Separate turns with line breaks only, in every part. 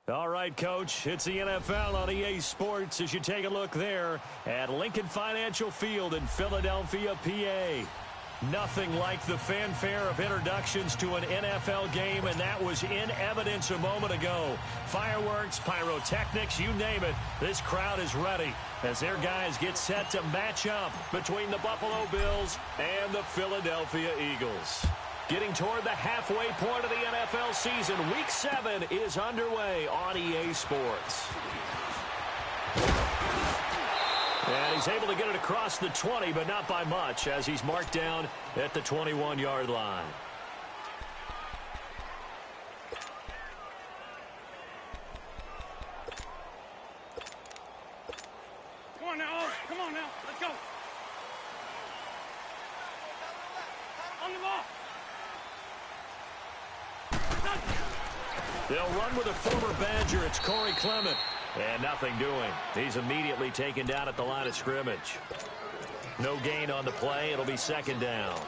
All right, Coach, it's the NFL on EA Sports as you take a look there at Lincoln Financial Field in Philadelphia, PA. Nothing like the fanfare of introductions to an NFL game, and that was in evidence a moment ago. Fireworks, pyrotechnics, you name it, this crowd is ready as their guys get set to match up between the Buffalo Bills and the Philadelphia Eagles. Getting toward the halfway point of the NFL season, Week 7 is underway on EA Sports. And he's able to get it across the 20, but not by much, as he's marked down at the 21-yard line.
Come on now, come on now, let's go. On the ball.
They'll run with a former Badger. It's Corey Clement. And nothing doing. He's immediately taken down at the line of scrimmage. No gain on the play. It'll be second down.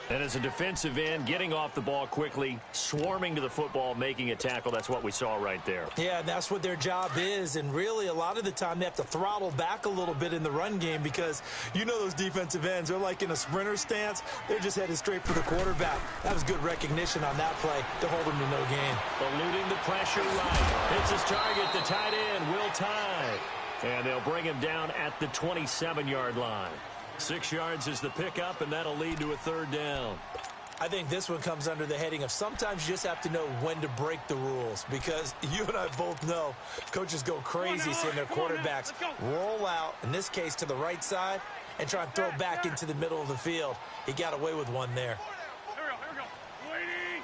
And as a defensive end, getting off the ball quickly, swarming to the football, making a tackle, that's what we saw right there.
Yeah, and that's what their job is. And really, a lot of the time, they have to throttle back a little bit in the run game because you know those defensive ends, they're like in a sprinter stance. They're just headed straight for the quarterback. That was good recognition on that play to hold him to no gain.
Eluding the pressure right. Hits his target, the tight end, Will Tye. And they'll bring him down at the 27-yard line. 6 yards is the pickup, and that'll lead to a third down.
I think this one comes under the heading of sometimes you just have to know when to break the rules, because you and I both know coaches go crazy seeing their quarterbacks roll out, in this case to the right side, and try and throw back into the middle of the field. He got away with one there.
Here we go. Waiting.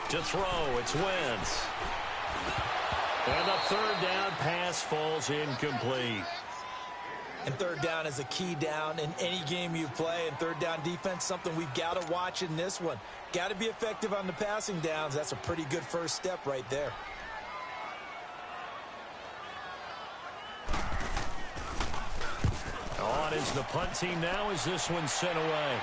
To throw, it's Wentz. And the third down pass falls incomplete.
And third down is a key down in any game you play. And third down defense, something we've got to watch in this one. Got to be effective on the passing downs. That's a pretty good first step right there.
On is the punt team now as this one's sent away.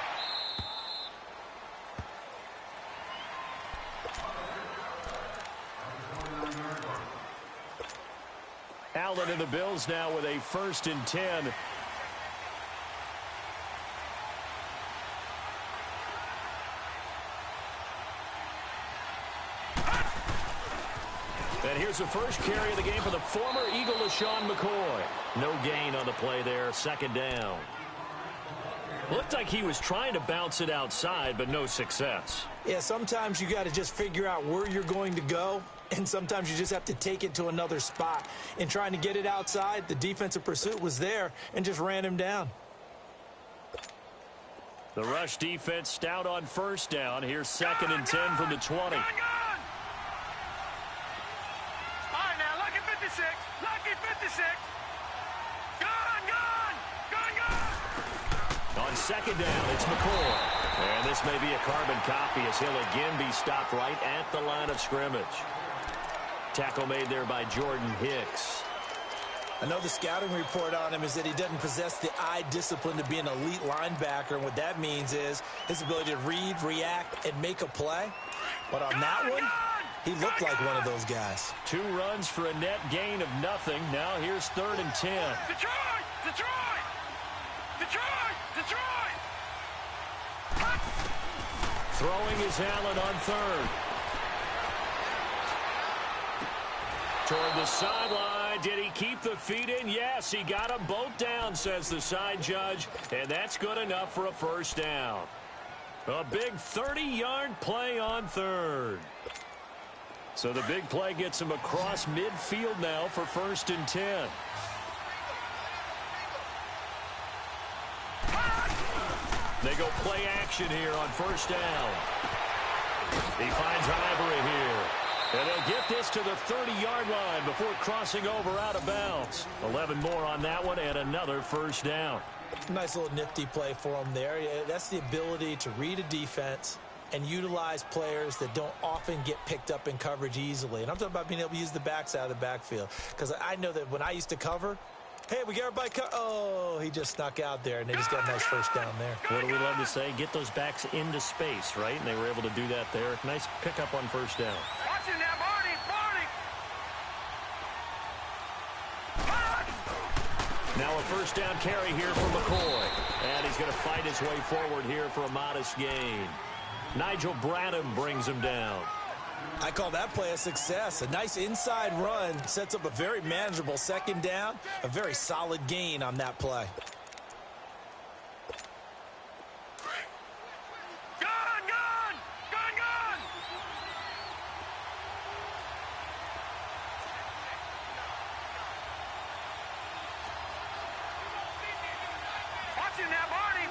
Allen and the Bills now with a 1st and 10. And here's the first carry of the game for the former Eagle, LaShawn McCoy. No gain on the play there, second down. Looked like he was trying to bounce it outside, but no success.
Yeah, sometimes you got to just figure out where you're going to go, and sometimes you just have to take it to another spot. In trying to get it outside, the defensive pursuit was there and just ran him down.
The rush defense stout on first down. Here's 2nd and 10 from the 20.
All right, now, lucky 56. Lucky 56. Gone.
On second down, it's McCoy. And this may be a carbon copy as he'll again be stopped right at the line of scrimmage. Tackle made there by Jordan Hicks.
I know the scouting report on him is that he doesn't possess the eye discipline to be an elite linebacker. And what that means is his ability to read, react, and make a play. But on that one, he looked like one of those guys.
2 runs for a net gain of nothing. Now here's 3rd and 10.
Detroit!
Throwing is Allen on 3rd. Toward the sideline. Did he keep the feet in? Yes, he got them both down, says the side judge. And that's good enough for a first down. A big 30-yard play on 3rd. So the big play gets him across midfield now for 1st and 10. They go play action here on first down. He finds Ivory here. And they'll get this to the 30-yard line before crossing over out of bounds. 11 more on that one and another first down.
Nice little nifty play for him there. That's the ability to read a defense and utilize players that don't often get picked up in coverage easily. And I'm talking about being able to use the backside of the backfield. Because I know that when I used to cover, Hey, we got everybody. Oh, he just snuck out there, and they just got a nice first down there.
What do we love to say? Get those backs into space, right? And they were able to do that there. Nice pickup on first down.
Watch it now, Barney.
Now a first down carry here for McCoy. And he's going to fight his way forward here for a modest gain. Nigel Bradham brings him down.
I call that play a success. A nice inside run sets up a very manageable second down. A very solid gain on that play.
Watch it now, Barney.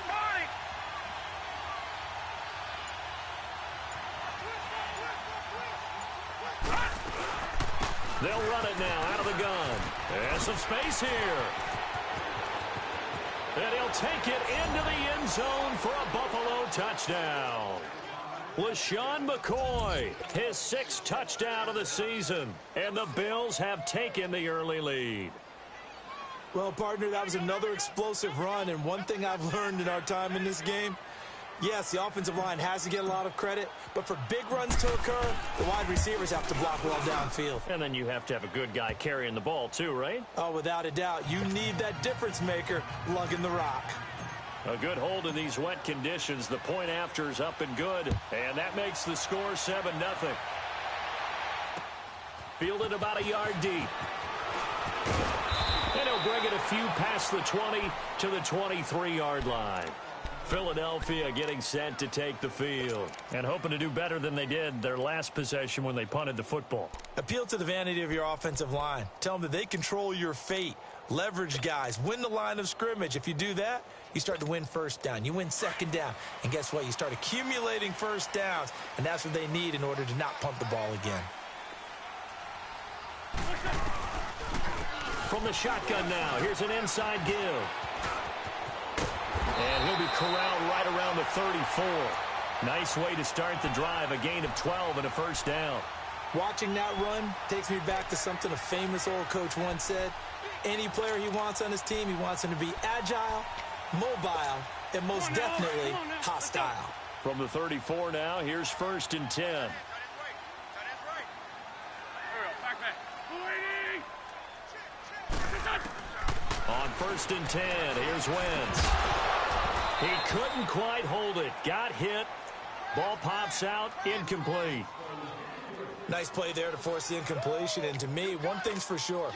They'll run it now out of the gun. There's some space here. And he'll take it into the end zone for a Buffalo touchdown. LaShawn McCoy, his 6th touchdown of the season. And the Bills have taken the early lead.
Well, partner, that was another explosive run. And one thing I've learned in our time in this game, yes, the offensive line has to get a lot of credit, but for big runs to occur, the wide receivers have to block well downfield.
And then you have to have a good guy carrying the ball too, right?
Oh, without a doubt. You need that difference maker lugging the rock.
A good hold in these wet conditions. The point after is up and good, and that makes the score 7-0. Fielded about a yard deep. And he'll bring it a few past the 20 to the 23-yard line. Philadelphia getting set to take the field and hoping to do better than they did their last possession when they punted the football.
Appeal to the vanity of your offensive line. Tell them that they control your fate. Leverage guys. Win the line of scrimmage. If you do that, you start to win first down. You win second down. And guess what? You start accumulating first downs. And that's what they need in order to not punt the ball again.
From the shotgun now, here's an inside give. And he'll be corralled right around the 34. Nice way to start the drive, a gain of 12 and a first down.
Watching that run takes me back to something a famous old coach once said. Any player he wants on his team, he wants him to be agile, mobile, and most definitely hostile.
From the 34 now, here's 1st and 10. On 1st and 10, here's Wentz. He couldn't quite hold it. Got hit. Ball pops out. Incomplete.
Nice play there to force the incompletion. And to me, one thing's for sure.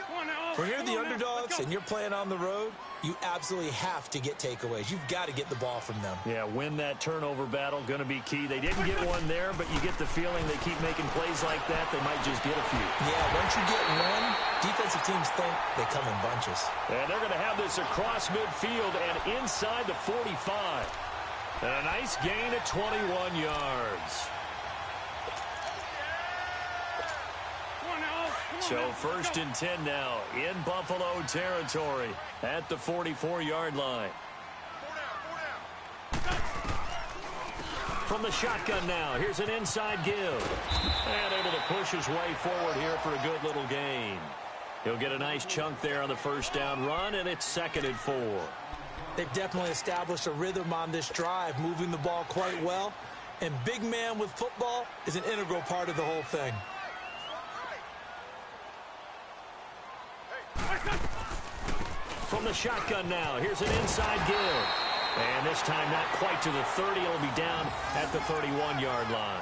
When you're the underdogs and you're playing on the road, you absolutely have to get takeaways. You've got to get the ball from them.
Yeah, win that turnover battle. Going to be key. They didn't get one there, but you get the feeling they keep making plays like that. They might just get a few.
Yeah, once you get one, defensive teams think they come in bunches.
And they're going to have this across midfield and inside the 45. And a nice gain at 21 yards. So 1st and 10 now in Buffalo territory at the 44-yard line. From the shotgun now, here's an inside give. And able to push his way forward here for a good little gain. He'll get a nice chunk there on the first down run, and it's 2nd and 4.
They've definitely established a rhythm on this drive, moving the ball quite well. And big man with football is an integral part of the whole thing.
From the shotgun now, here's an inside give. And this time not quite to the 30. It'll be down at the 31-yard line.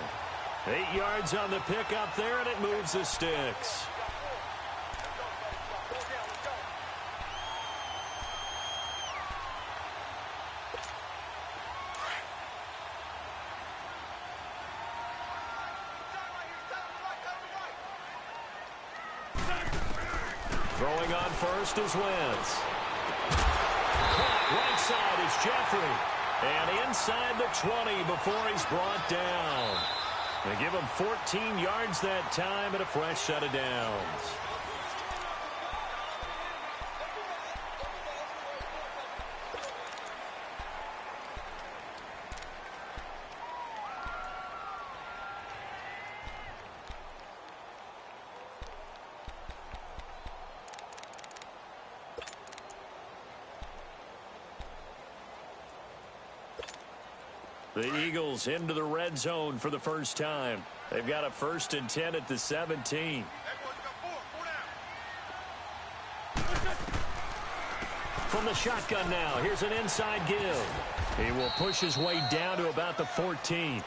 8 yards on the pickup there, and it moves the sticks. Throwing on first is Wentz. Caught right side is Jeffrey. And inside the 20 before he's brought down. They give him 14 yards that time and a fresh set of downs. The Eagles into the red zone for the first time. They've got a 1st and 10 at the 17. From the shotgun now, here's an inside give. He will push his way down to about the 14.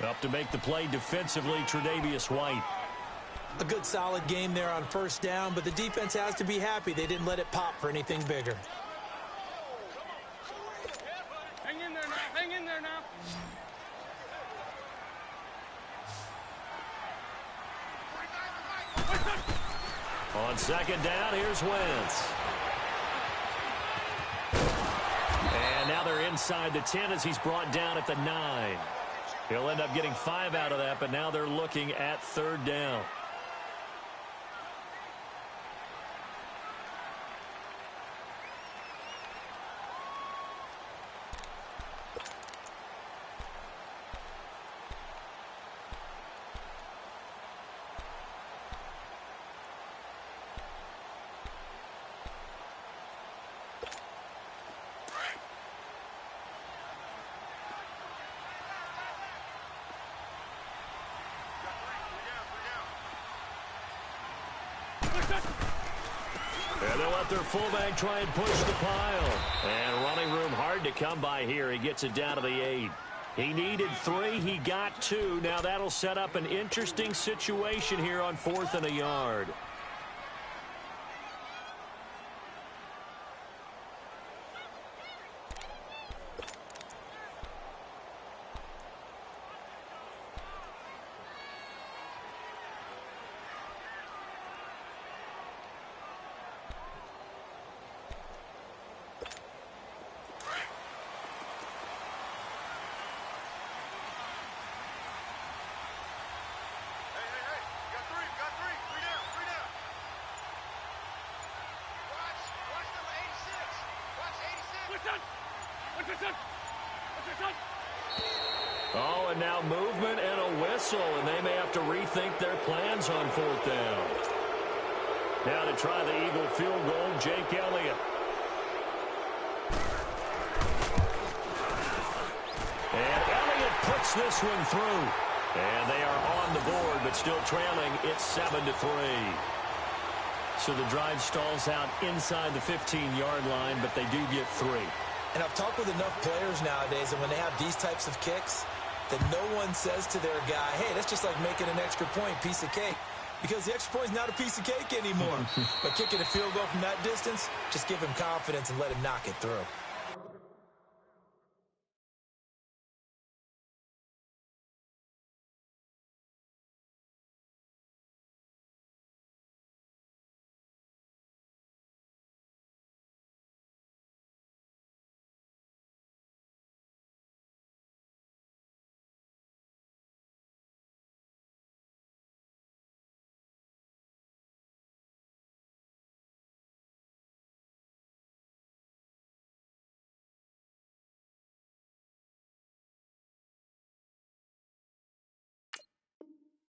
Up to make the play defensively, Tre'Davious White.
A good solid game there on 1st down, but the defense has to be happy they didn't let it pop for anything bigger.
Hang in there now. Hang in there now.
On 2nd down, here's Wentz. And now they're inside the 10 as he's brought down at the 9. He'll end up getting 5 out of that, but now they're looking at 3rd down. And they'll let their fullback try and push the pile. And running room hard to come by here. He gets it down to the 8. He needed 3. He got 2. Now that'll set up an interesting situation here on 4th and a yard. Oh, and now movement and a whistle, and they may have to rethink their plans on 4th down. Now to try the Eagle field goal, Jake Elliott. And Elliott puts this one through. And they are on the board, but still trailing. It's 7-3. So the drive stalls out inside the 15-yard line, but they do get 3.
And I've talked with enough players nowadays, and when they have these types of kicks, that no one says to their guy, hey, that's just like making an extra point, piece of cake. Because the extra point is not a piece of cake anymore. But kicking a field goal from that distance, just give him confidence and let him knock it through.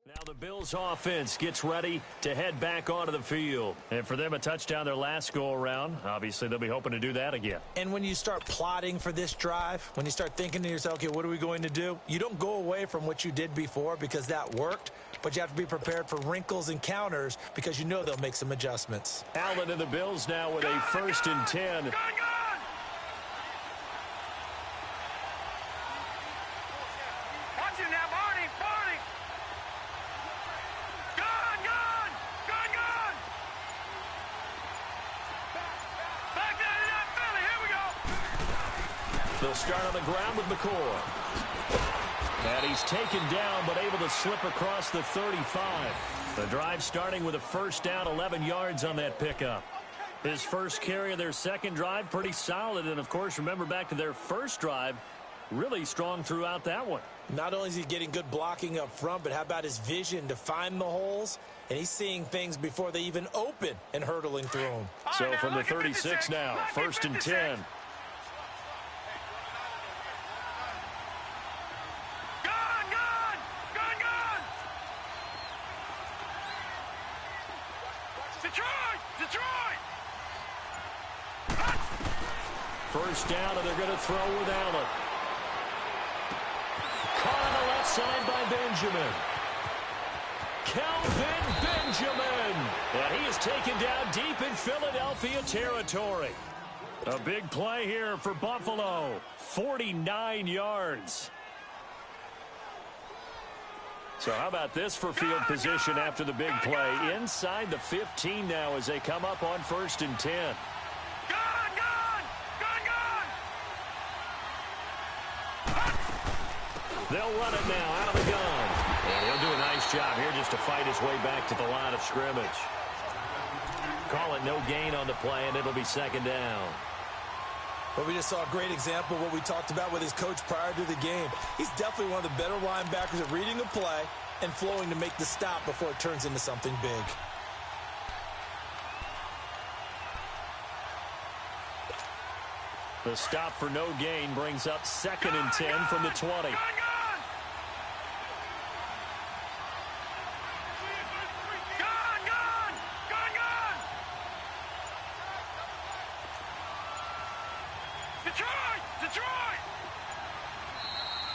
Now the Bills offense gets ready to head back onto the field. And for them, a touchdown their last go-around. Obviously, they'll be hoping to do that again.
And when you start plotting for this drive, when you start thinking to yourself, okay, what are we going to do? You don't go away from what you did before because that worked, but you have to be prepared for wrinkles and counters because you know they'll make some adjustments.
Allen and the Bills now with a 1st and 10. They'll start on the ground with McCoy. And he's taken down, but able to slip across the 35. The drive starting with a 1st down, 11 yards on that pickup. His first carry of their second drive, pretty solid. And, of course, remember back to their first drive, really strong throughout that one.
Not only is he getting good blocking up front, but how about his vision to find the holes? And he's seeing things before they even open and hurtling through them.
So from the 36 now, 1st and 10. First down, and they're going to throw with Allen. outside by Benjamin. Kelvin Benjamin. And he is taken down deep in Philadelphia territory. A big play here for Buffalo. 49 yards. So how about this for field position after the big play? Inside the 15 now as they come up on 1st and 10. They'll run it now out of the gun. And he'll do a nice job here just to fight his way back to the line of scrimmage. Call it no gain on the play, and it'll be 2nd down.
But we just saw a great example of what we talked about with his coach prior to the game. He's definitely one of the better linebackers at reading the play and flowing to make the stop before it turns into something big.
The stop for no gain brings up 2nd and 10 from the 20.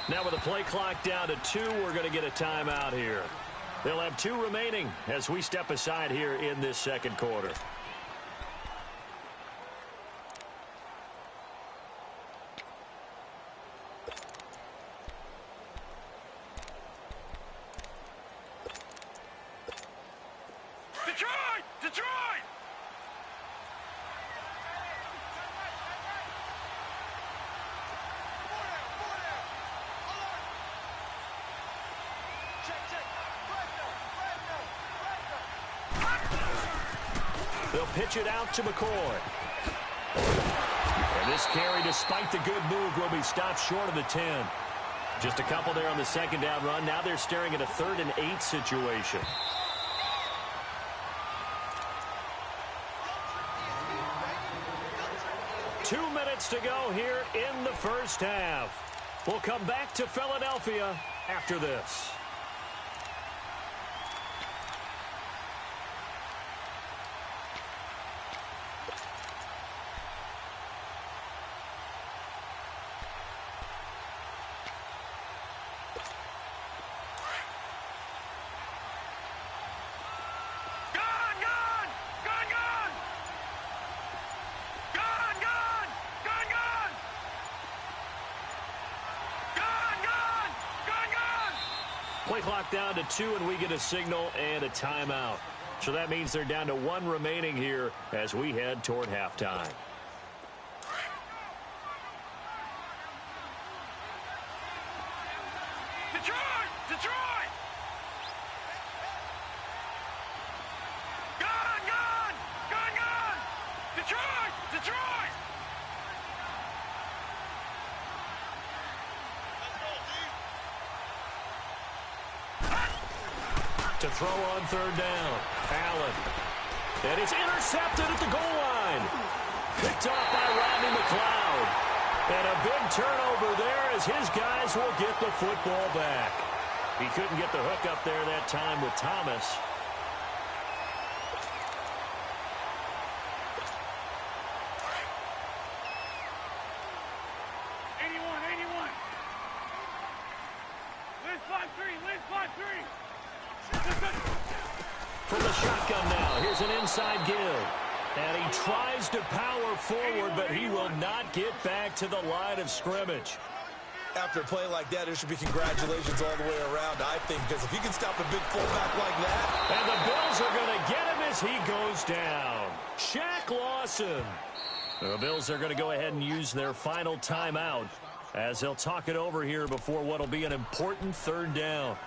Now with the play clock down to 2, we're going to get a timeout here. They'll have 2 remaining as we step aside here in this 2nd quarter. They'll pitch it out to McCoy. And this carry, despite the good move, will be stopped short of the 10. Just a couple there on the 2nd down run. Now they're staring at a 3rd and 8 situation. Two minutes to go here in the 1st half. We'll come back to Philadelphia after this. Play clock down to 2, and we get a signal and a timeout. So that means they're down to 1 remaining here as we head toward halftime.
Detroit! Detroit! Gun! Gun! Gun! Gun! Detroit! Detroit!
To throw on 3rd down. Allen. And it's intercepted at the goal line. Picked off by Rodney McLeod. And a big turnover there as his guys will get the football back. He couldn't get the hook up there that time with Thomas. From the shotgun now, here's an inside give. And he tries to power forward, but he will not get back to the line of scrimmage.
After a play like that, there should be congratulations all the way around, I think, because if you can stop a big fullback like that.
And the Bills are going to get him as he goes down. Shaq Lawson. The Bills are going to go ahead and use their final timeout as they'll talk it over here before what will be an important 3rd down.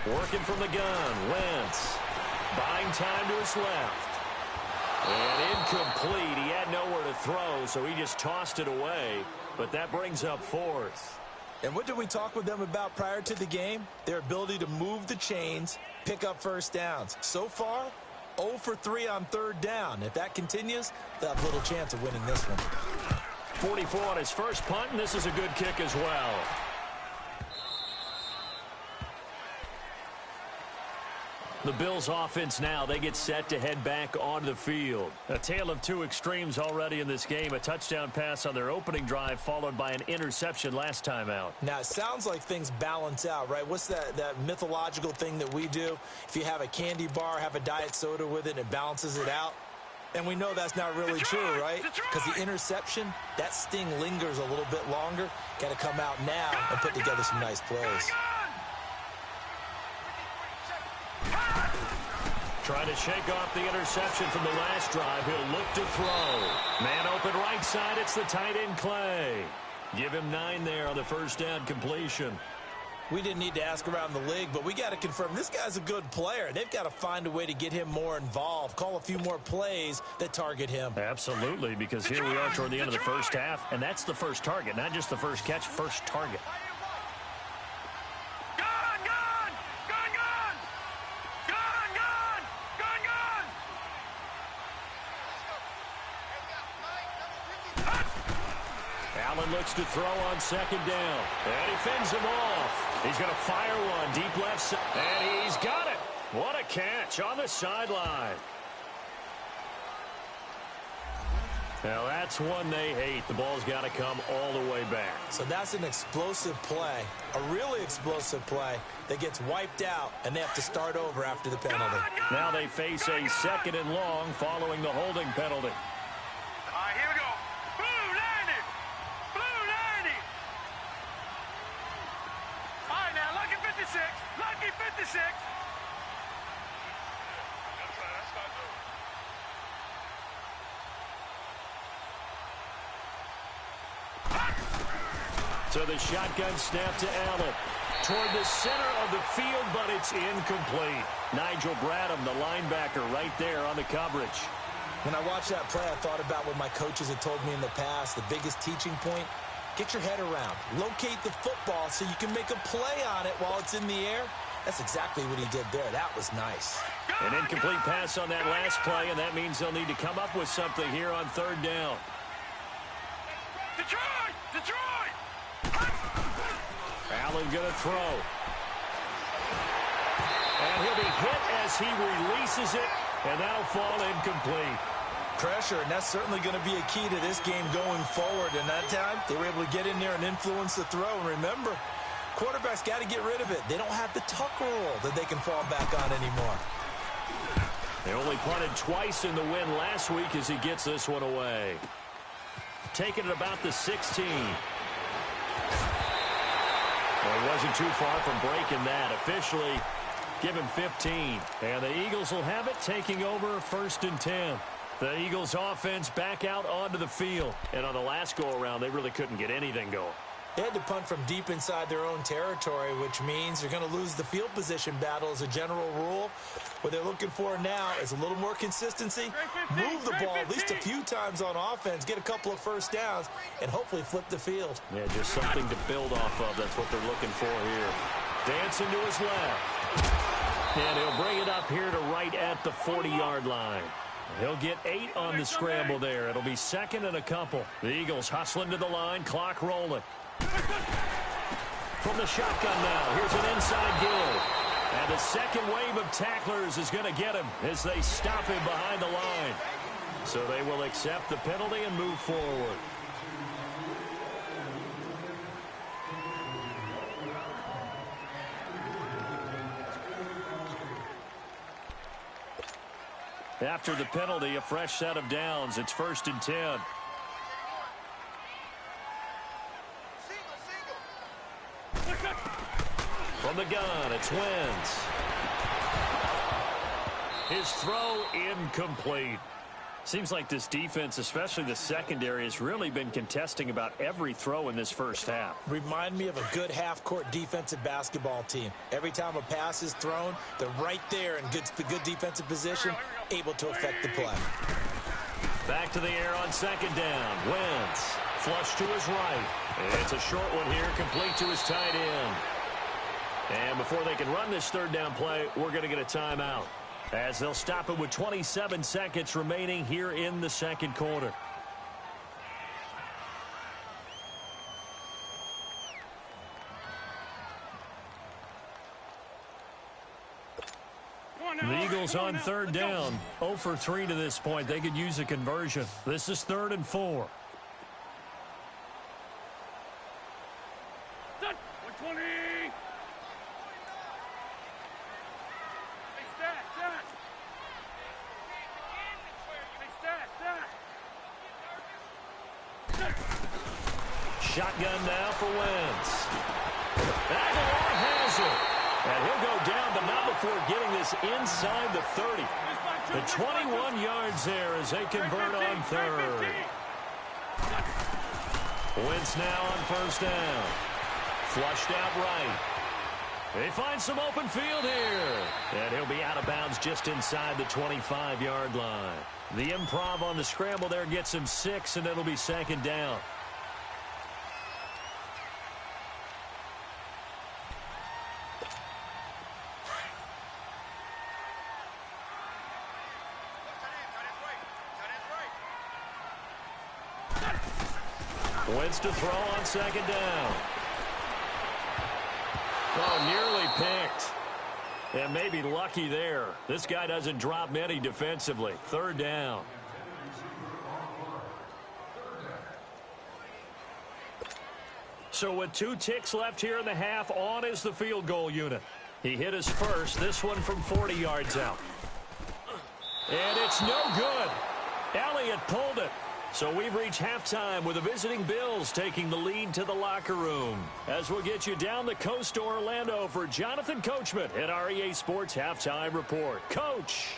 Working from the gun, Wentz. Buying time to his left. And incomplete. He had nowhere to throw, so he just tossed it away. But that brings up 4th.
And what did we talk with them about prior to the game? Their ability to move the chains, pick up 1st downs. So far, 0 for 3 on 3rd down. If that continues, they'll have little chance of winning this one.
44 on his first punt, and this is a good kick as well. The Bills offense now, they get set to head back onto the field. A tale of two extremes already in this game. A touchdown pass on their opening drive followed by an interception last time out.
Now, it sounds like things balance out, right? What's that mythological thing that we do? If you have a candy bar, have a diet soda with it, and it balances it out. And we know that's not really true, right? Because the interception, that sting lingers a little bit longer. Got to come out now and put together some nice plays.
Trying to shake off the interception from the last drive. He'll look to throw. Man open right side. It's the tight end, Clay. Give him 9 there on the first down completion.
We didn't need to ask around the league, but we got to confirm this guy's a good player. They've got to find a way to get him more involved, call a few more plays that target him.
Absolutely, because here we are toward the end of the first half, and that's the first target, not just the first catch, first target. Allen looks to throw on second down, and he fends him off. He's going to fire one deep left side, and he's got it. What a catch on the sideline. Now, that's one they hate. The ball's got to come all the way back.
So that's an explosive play, a really explosive play that gets wiped out, and they have to start over after the penalty.
Now they face a second and long following the holding penalty.
All right, here we go. Blue 90. Blue 90. All right, now, lucky 56. Lucky 56.
So the shotgun snap to Allen. Toward the center of the field, but it's incomplete. Nigel Bradham, the linebacker, right there on the coverage.
When I watched that play, I thought about what my coaches had told me in the past. The biggest teaching point, get your head around. Locate the football so you can make a play on it while it's in the air. That's exactly what he did there. That was nice.
An incomplete pass on that last play, and that means they'll need to come up with something here on third down.
Detroit! Detroit!
Allen going to throw. And he'll be hit as he releases it, and that'll fall incomplete.
Pressure, and that's certainly going to be a key to this game going forward. And that time, they were able to get in there and influence the throw. And remember, quarterbacks got to get rid of it. They don't have the tuck rule that they can fall back on anymore.
They only punted twice in the win last week as he gets this one away. Taking it about the 16. Well, he wasn't too far from breaking that. Officially, give him 15. And the Eagles will have it, taking over first and 10. The Eagles offense back out onto the field. And on the last go-around, they really couldn't get anything going.
They had to punt from deep inside their own territory, which means they're going to lose the field position battle as a general rule. What they're looking for now is a little more consistency, move the ball at least a few times on offense, get a couple of first downs, and hopefully flip the field.
Yeah, just something to build off of. That's what they're looking for here. Dancing to his left. And he'll bring it up here to right at the 40-yard line. He'll get 8 on the scramble there. It'll be second and a couple. The Eagles hustling to the line, clock rolling. From the shotgun now, here's an inside give. And the second wave of tacklers is going to get him as they stop him behind the line. So they will accept the penalty and move forward. After the penalty, a fresh set of downs. It's first and 10. From the gun, it's Wentz. His throw incomplete. Seems like this defense, especially the secondary, has really been contesting about every throw in this first half.
Remind me of a good half-court defensive basketball team. Every time a pass is thrown, they're right there in good defensive position, able to affect the play.
Back to the air on second down. Wentz, flush to his right. It's a short one here, complete to his tight end. And before they can run this third down play, we're going to get a timeout, as they'll stop it with 27 seconds remaining here in the second quarter. The Eagles on third down. 0 for 3 to this point. They could use a conversion. This is 3rd and 4.
120. Hey, stat.
Shotgun now for Wentz. Aguilar has it. And he'll go down, but not before getting this inside the 30. The 21 yards there as they convert on third. Wentz now on first down. Flushed out right. They find some open field here. And he'll be out of bounds just inside the 25-yard line. The improv on the scramble there gets him 6, and it'll be 2nd down. Wentz to throw on 2nd down. Oh, nearly picked. And maybe lucky there. This guy doesn't drop many defensively. 3rd down. So with 2 ticks left here in the half, on is the field goal unit. He hit his first, this one from 40 yards out. And it's no good. Elliott pulled it. So we've reached halftime with the visiting Bills taking the lead to the locker room. As we'll get you down the coast to Orlando for Jonathan Coachman at our EA Sports Halftime Report. Coach.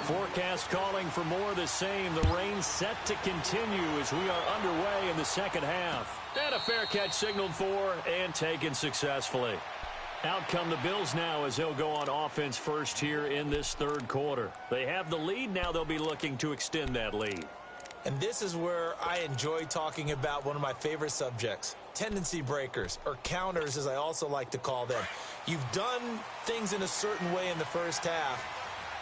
Forecast calling for more of the same. The rain set to continue as we are underway in the second half. And a fair catch signaled for and taken successfully. Out come the Bills now as they'll go on offense first here in this 3rd quarter. They have the lead. Now they'll be looking to extend that lead.
And this is where I enjoy talking about one of my favorite subjects, tendency breakers, or counters as I also like to call them. You've done things in a certain way in the first half,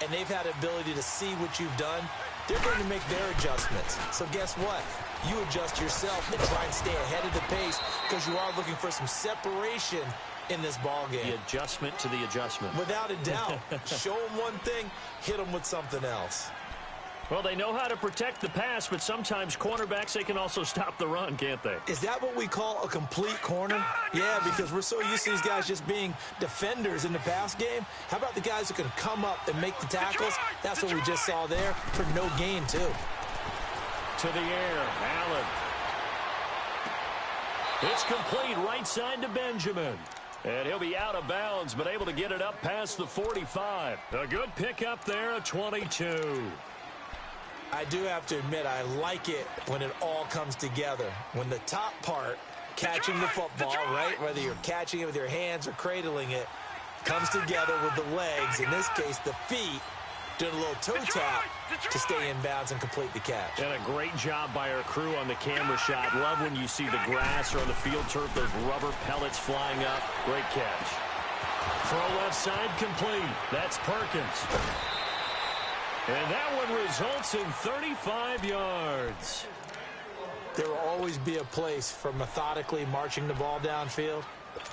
and they've had the ability to see what you've done. They're going to make their adjustments. So guess what? You adjust yourself and try and stay ahead of the pace because you are looking for some separation in this ball game.
The adjustment to the adjustment.
Without a doubt. Show them one thing, hit them with something else.
Well, they know how to protect the pass, but sometimes cornerbacks, they can also stop the run, can't they?
Is that what we call a complete corner? Yeah, because we're so used to these guys just being defenders in the pass game. How about the guys who can come up and make the tackles? That's what we just saw there for no gain, too.
To the air, Allen. It's complete right side to Benjamin. And he'll be out of bounds, but able to get it up past the 45. A good pickup there at 22.
I do have to admit, I like it when it all comes together. When the top part, catching the football, right, whether you're catching it with your hands or cradling it, comes together with the legs, in this case the feet, doing a little toe tap to stay in bounds and complete the catch.
And a great job by our crew on the camera shot. Love when you see the grass or on the field turf, those rubber pellets flying up. Great catch. Throw left side complete. That's Perkins. And that one results in 35 yards.
There will always be a place for methodically marching the ball downfield.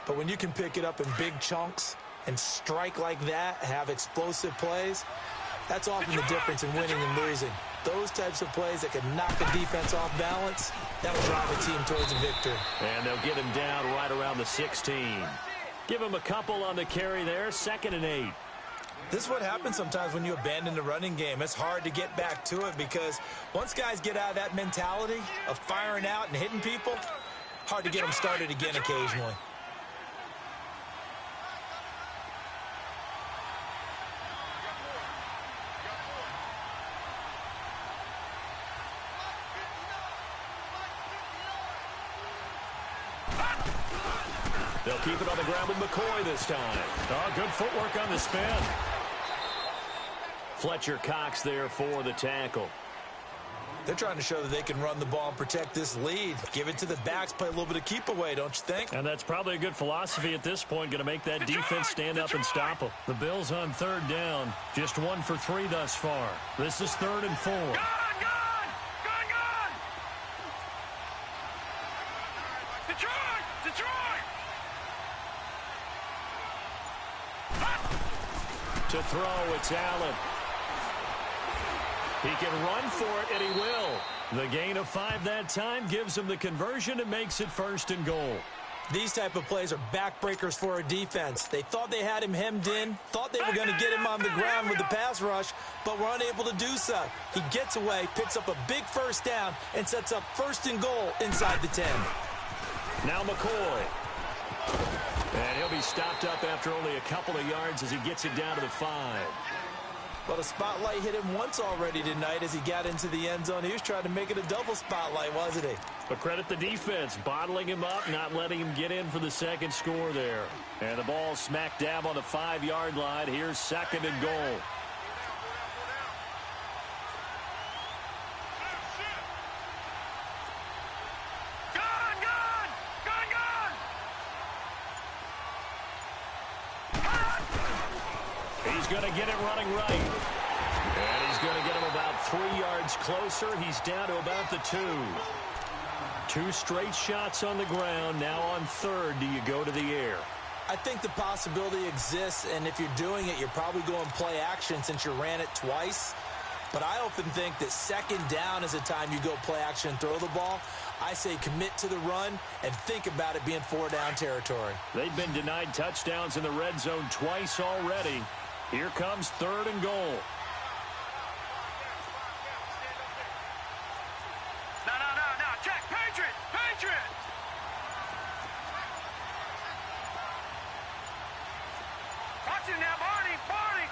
But when you can pick it up in big chunks and strike like that, have explosive plays, that's often the difference in winning and losing. Those types of plays that can knock the defense off balance, that'll drive a team towards a victory.
And they'll get him down right around the 16. Give him a couple on the carry there, 2nd and 8.
This is what happens sometimes when you abandon the running game. It's hard to get back to it because once guys get out of that mentality of firing out and hitting people, hard to get them started again occasionally.
They'll keep it on the ground with McCoy this time. Oh, good footwork on the spin. Fletcher Cox there for the tackle.
They're trying to show that they can run the ball and protect this lead. Give it to the backs, play a little bit of keep away, don't you think?
And that's probably a good philosophy at this point, going to make that defense stand up and stop them. The Bills on 3rd down, just 1 for 3 thus far. This is 3rd and 4.
Gone! Detroit!
To throw, it's Allen. He can run for it, and he will. The gain of 5 that time gives him the conversion and makes it 1st and goal.
These type of plays are backbreakers for a defense. They thought they had him hemmed in, thought they were going to get him on the ground with the pass rush, but were unable to do so. He gets away, picks up a big 1st down, and sets up 1st and goal inside the 10.
Now McCoy. And he'll be stopped up after only a couple of yards as he gets it down to the 5.
Well, the spotlight hit him once already tonight as he got into the end zone. He was trying to make it a double spotlight, wasn't he?
But credit the defense, bottling him up, not letting him get in for the second score there. And the ball smack dab on the 5-yard line. Here's 2nd and goal. He's going to get it running right. And he's going to get him about 3 yards closer. He's down to about the 2. 2 straight shots on the ground. Now on 3rd, do you go to the air?
I think the possibility exists, and if you're doing it, you're probably going play action since you ran it twice. But I often think that 2nd down is a time you go play action and throw the ball. I say commit to the run and think about it being 4-down territory. They've been denied touchdowns in the red zone twice already. Here comes 3rd and goal.
No. Check. Patriot. Watch it now, Barney.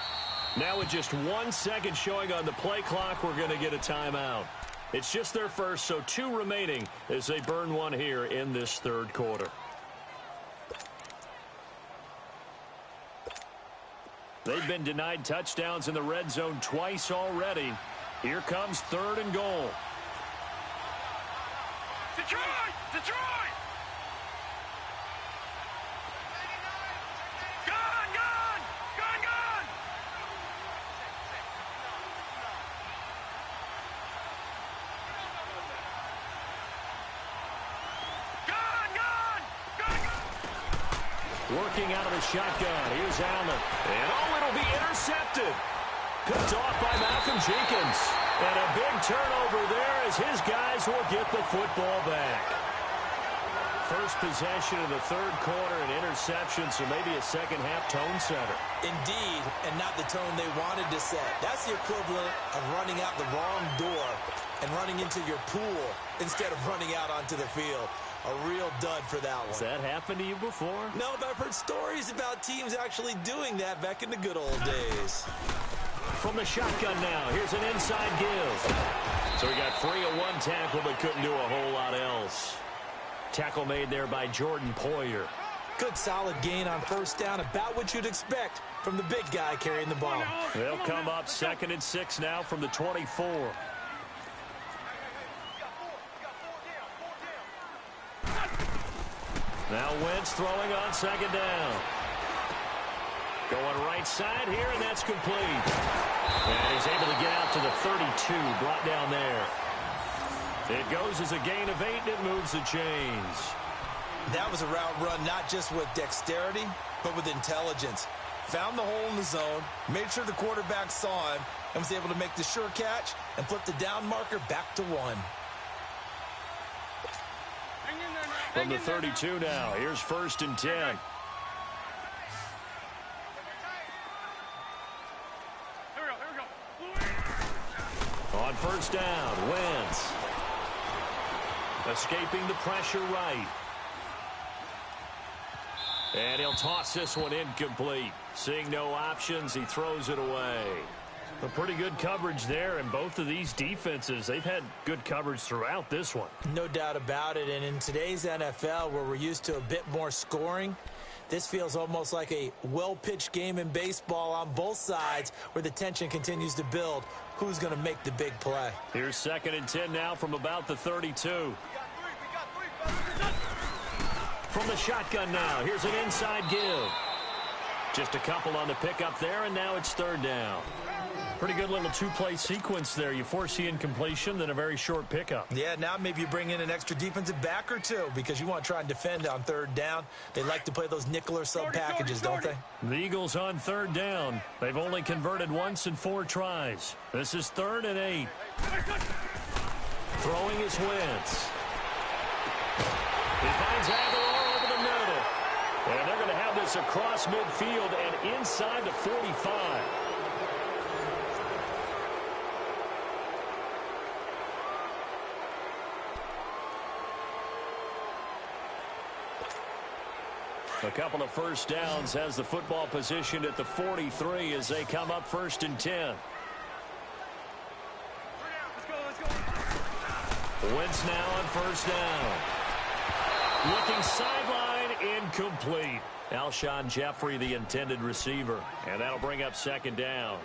Now with just 1 second showing on the play clock, we're going to get a timeout. It's just their first, so 2 remaining as they burn one here in this 3rd quarter. They've been denied touchdowns in the red zone twice already. Here comes 3rd and goal.
Detroit! Gun!
Working out of the shotgun. Here's Allen. And it'll be intercepted. Picked off by Malcolm Jenkins. And a big turnover there as his guys will get the football back. First possession of the 3rd quarter, an interception, so maybe a second-half tone setter.
Indeed, and not the tone they wanted to set. That's the equivalent of running out the wrong door and running into your pool instead of running out onto the field. A real dud for that one.
Has that happened to you before?
No, but I've heard stories about teams actually doing that back in the good old days.
From the shotgun now, here's an inside give. So he got free of 1 tackle, but couldn't do a whole lot else. Tackle made there by Jordan Poyer.
Good solid gain on 1st down, about what you'd expect from the big guy carrying the ball.
They'll come up 2nd and 6 now from the 24. Now Wentz throwing on 2nd down. Going right side here, and that's complete. And he's able to get out to the 32, brought down there. It goes as a gain of 8, and it moves the chains.
That was a route run not just with dexterity, but with intelligence. Found the hole in the zone, made sure the quarterback saw him, and was able to make the sure catch and flip the down marker back to 1.
From the 32 now, here's 1st and 10. On 1st down, Wentz. Escaping the pressure right. And he'll toss this one incomplete. Seeing no options, he throws it away. A pretty good coverage there, and both of these defenses, they've had good coverage throughout this one.
No doubt about it, and in today's NFL, where we're used to a bit more scoring, this feels almost like a well-pitched game in baseball on both sides where the tension continues to build. Who's going to make the big play?
Here's 2nd and 10 now from about the 32. From the shotgun now, here's an inside give. Just a couple on the pickup there, and now it's 3rd down. Pretty good little two-play sequence there. You force the incompletion, then a very short pickup.
Yeah, now maybe you bring in an extra defensive back or two because you want to try and defend on third down. They like to play those nickel or sub packages, don't they?
The Eagles on third down. They've only converted once in 4 tries. This is 3rd and 8. Throwing is Wentz. He finds Aguilar over the middle. And they're going to have this across midfield and inside the 45. A couple of first downs has the football positioned at the 43 as they come up 1st and 10. Wentz now on 1st down. Looking sideline, incomplete. Alshon Jeffrey, the intended receiver. And that'll bring up 2nd down.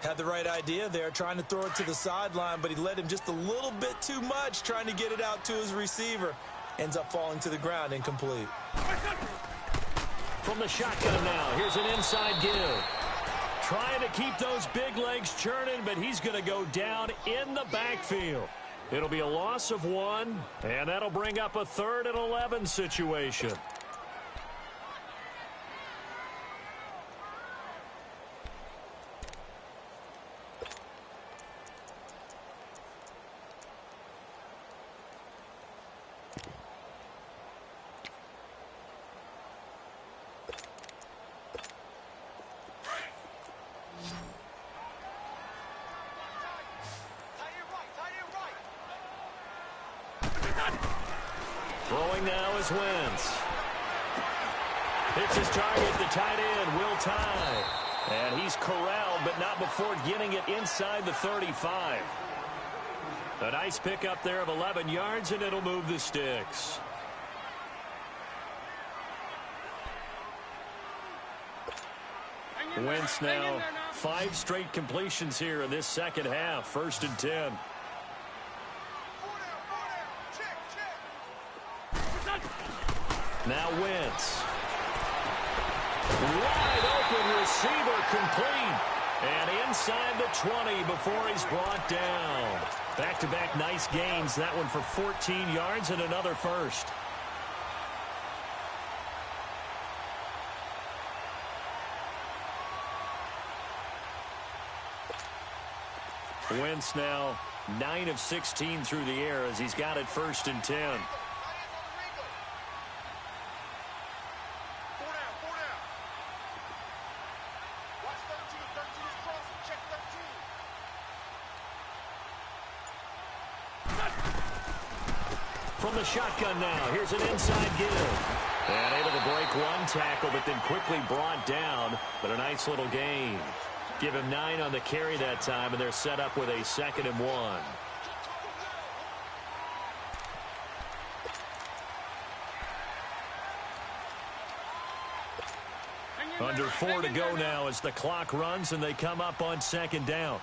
Had the right idea there, trying to throw it to the sideline, but he led him just a little bit too much trying to get it out to his receiver. Ends up falling to the ground, incomplete.
From the shotgun now, here's an inside give. Trying to keep those big legs churning, but he's going to go down in the backfield. It'll be a loss of 1, and that'll bring up a 3rd and 11 situation. Throwing now is Wentz. Hits his target, the tight end, Will Tye. And he's corralled, but not before getting it inside the 35. A nice pickup there of 11 yards, and it'll move the sticks. Wentz now 5 straight completions here in this second half. 1st and 10. Now Wentz. Wide open receiver complete. And inside the 20 before he's brought down. Back-to-back nice gains. That one for 14 yards and another first. Wentz now 9 of 16 through the air as he's got it 1st and 10. From the shotgun now, here's an inside give. And able to break one tackle, but then quickly brought down. But a nice little gain. Give him 9 on the carry that time, and they're set up with a 2nd and 1. Under 4 to go now as the clock runs, and they come up on 2nd down.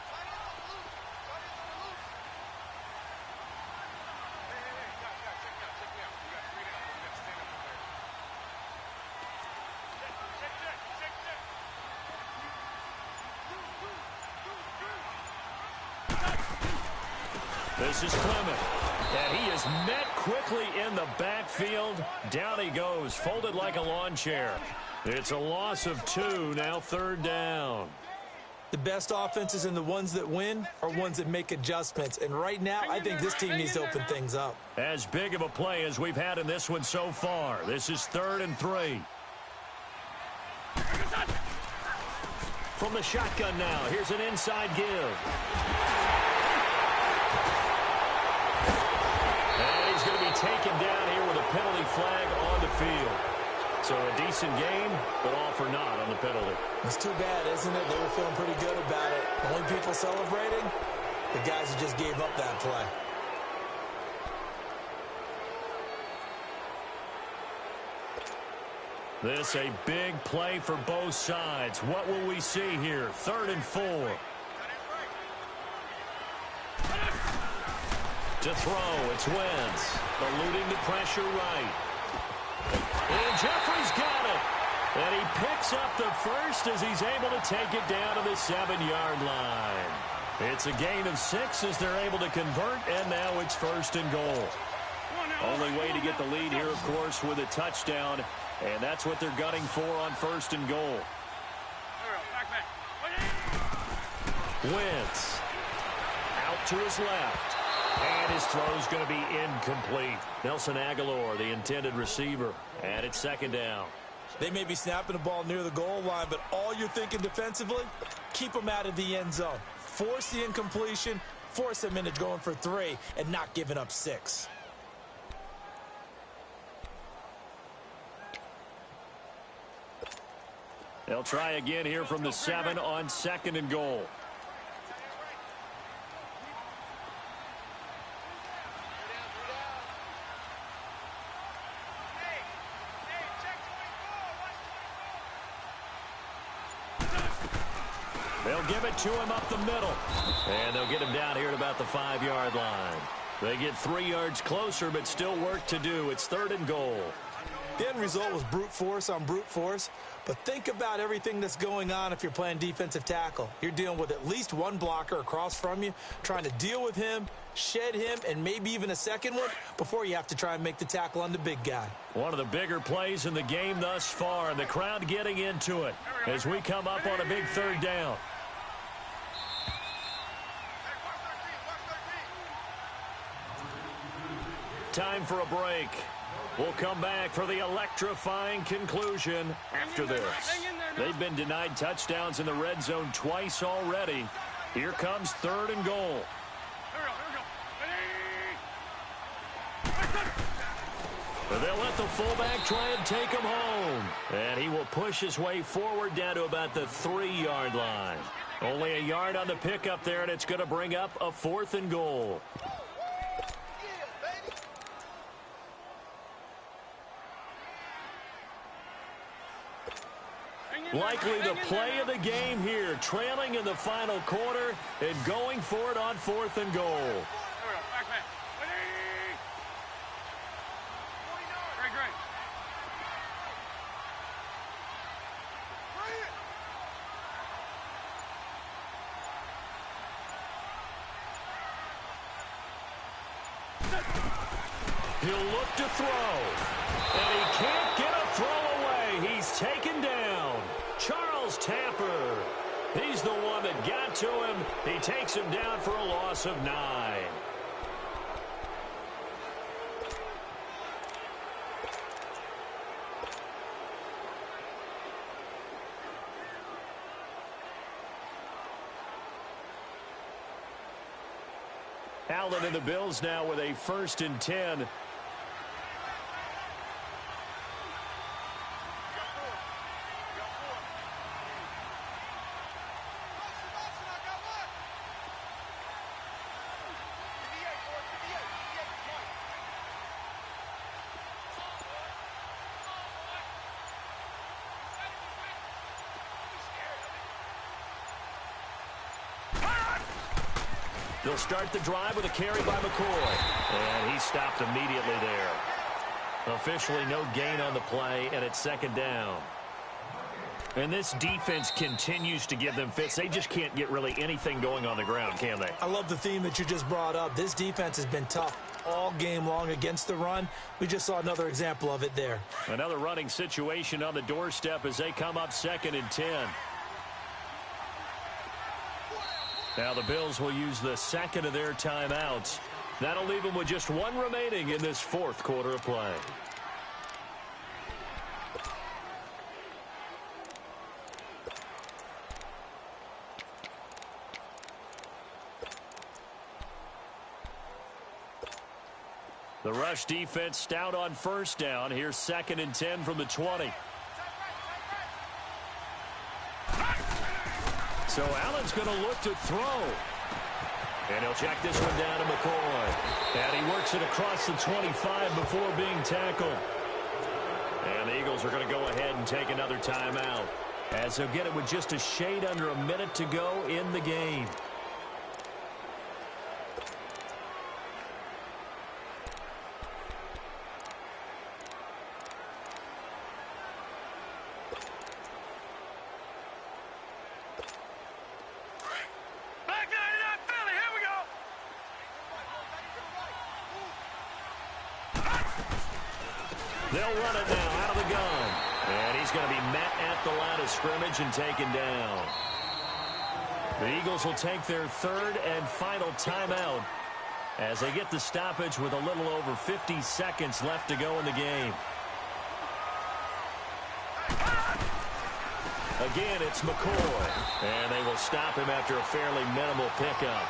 This is Clement, and he is met quickly in the backfield. Down he goes, folded like a lawn chair. It's a loss of 2, now 3rd down.
The best offenses and the ones that win are ones that make adjustments. And right now, I think this team needs to open things up.
As big of a play as we've had in this one so far. This is 3rd and 3. From the shotgun now, here's an inside give. And he's going to be taken down here with a penalty flag on the field. So a decent game, but all for naught on the penalty.
It's too bad, isn't it? They were feeling pretty good about it. Only people celebrating, the guys who just gave up that play.
This a big play for both sides. What will we see here? 3rd and 4. To throw, it's Wentz. Eluding the pressure right. And Jeffrey's got it. And he picks up the first as he's able to take it down to the 7-yard line. It's a gain of 6 as they're able to convert, and now it's 1st and goal. Only way to get the lead here, of course, with a touchdown, and that's what they're gunning for on 1st and goal. Wentz out to his left, and his throw's going to be incomplete. Nelson Aguilar, the intended receiver, and it's 2nd down.
They may be snapping the ball near the goal line, but all you're thinking defensively, keep them out of the end zone. Force the incompletion, force them into going for 3, and not giving up 6.
They'll try again here from the 7 on 2nd and goal. They'll give it to him up the middle. And they'll get him down here at about the 5-yard line. They get 3 yards closer, but still work to do. It's 3rd and goal.
The end result was brute force on brute force. But think about everything that's going on if you're playing defensive tackle. You're dealing with at least one blocker across from you, trying to deal with him, shed him, and maybe even a second one before you have to try and make the tackle on the big guy.
One of the bigger plays in the game thus far, and the crowd getting into it as we come up on a big 3rd down. Time for a break. We'll come back for the electrifying conclusion after this. They've been denied touchdowns in the red zone twice already. Here comes 3rd and goal. They'll let the fullback try and take him home. And he will push his way forward down to about the 3-yard line. Only a yard on the pickup there, and it's going to bring up a 4th and goal. Likely the play of the game here, trailing in the final quarter and going for it on 4th and goal. He'll look to throw, and he can't get a throw away. He's taken down. Charles Tapper. He's the one that got to him. He takes him down for a loss of 9. Allen and the Bills now with a 1st and 10. They'll start the drive with a carry by McCoy. And he stopped immediately there. Officially no gain on the play, and it's 2nd down. And this defense continues to give them fits. They just can't get really anything going on the ground, can they?
I love the theme that you just brought up. This defense has been tough all game long against the run. We just saw another example of it there.
Another running situation on the doorstep as they come up 2nd and 10. Now the Bills will use the 2nd of their timeouts. That'll leave them with just 1 remaining in this 4th quarter of play. The rush defense stout on 1st down. Here's 2nd and 10 from the 20. So Allen's going to look to throw. And he'll check this one down to McCoy. And he works it across the 25 before being tackled. And the Eagles are going to go ahead and take another timeout, as they'll get it with just a shade under a minute to go in the game. They'll run it now out of the gun. And he's going to be met at the line of scrimmage and taken down. The Eagles will take their third and final timeout as they get the stoppage with a little over 50 seconds left to go in the game. Again, it's McCoy. And they will stop him after a fairly minimal pickup.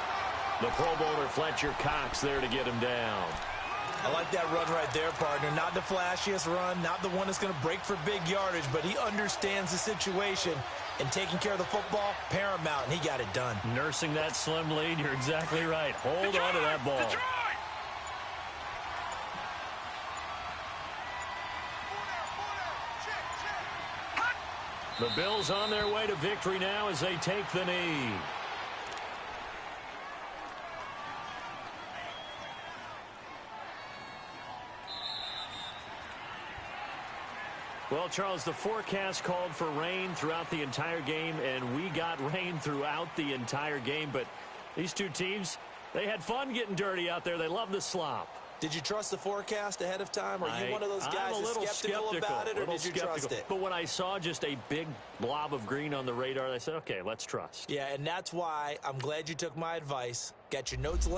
The Pro Bowler Fletcher Cox there to get him down.
I like that run right there, partner. Not the flashiest run, not the one that's going to break for big yardage, but he understands the situation, and taking care of the football, paramount, and he got it done.
Nursing that slim lead, you're exactly right. Hold on to that ball. The Bills on their way to victory now as they take the knee. Well, Charles, the forecast called for rain throughout the entire game, and we got rain throughout the entire game. But these two teams, they had fun getting dirty out there. They love the slop.
Did you trust the forecast ahead of time? Are you one of those guys that's skeptical about it, or did you trust it?
But when I saw just a big blob of green on the radar, I said, okay, let's trust.
Yeah, and that's why I'm glad you took my advice. Got your notes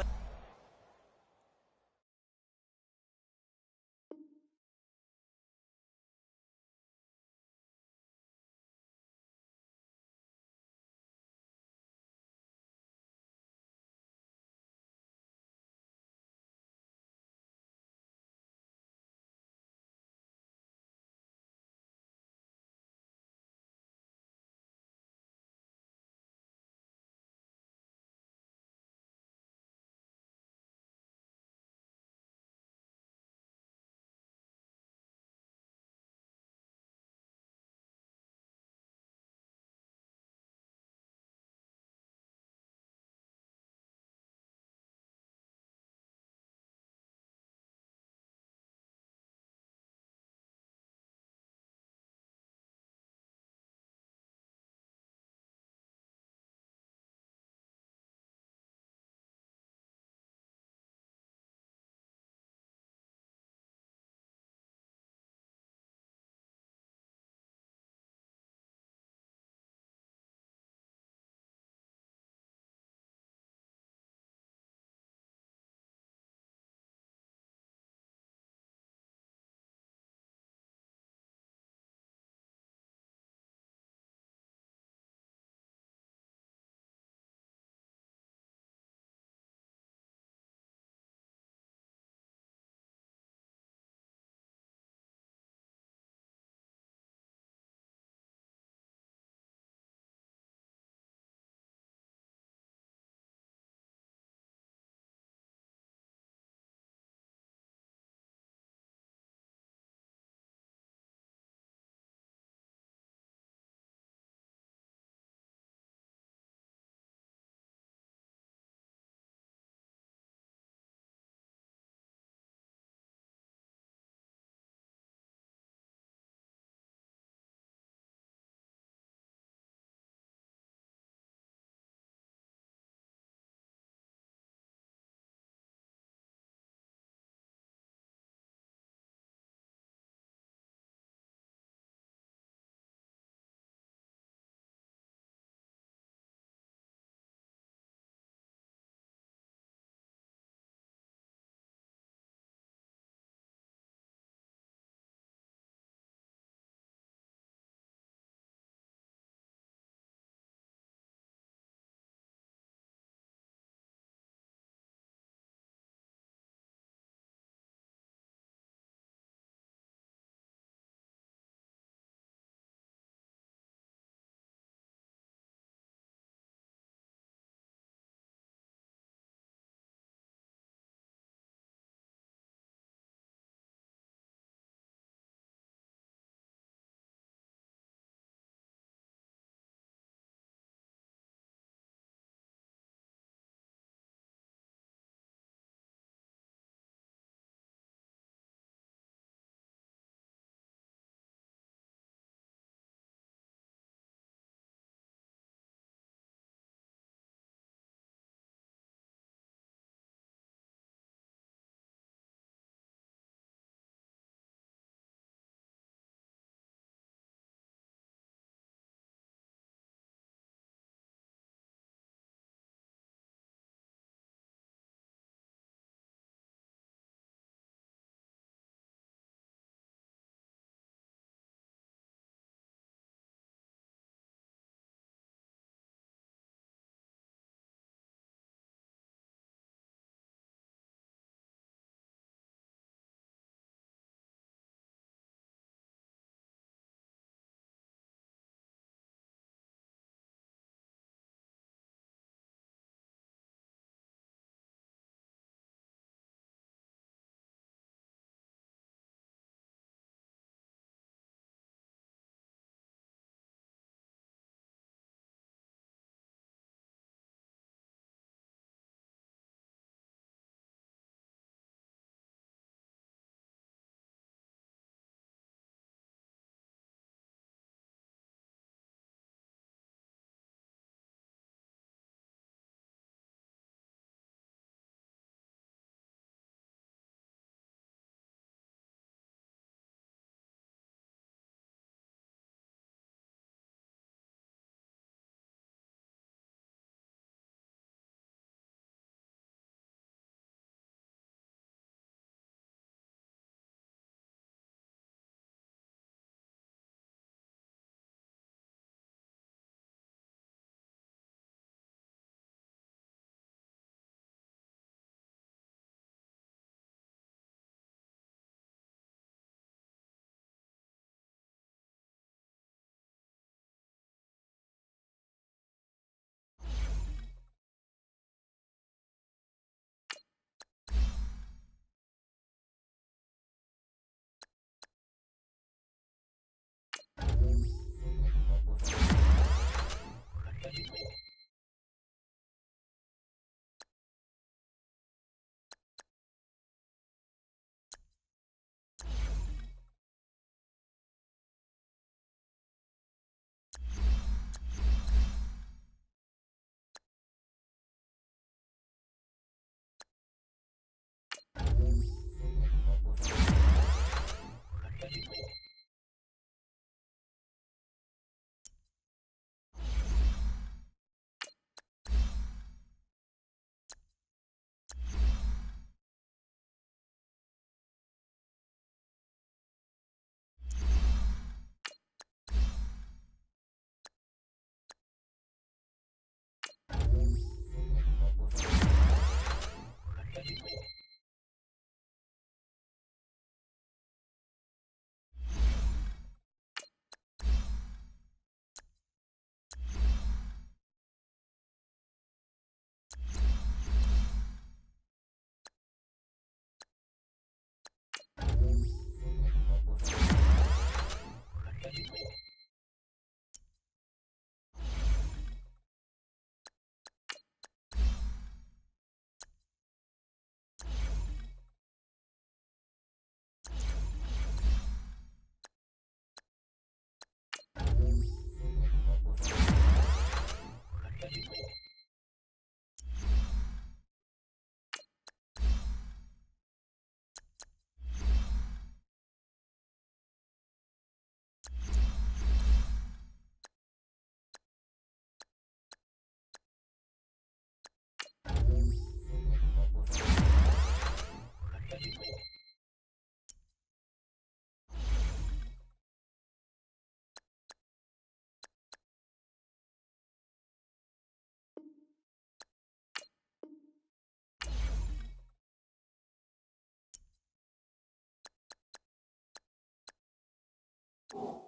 it.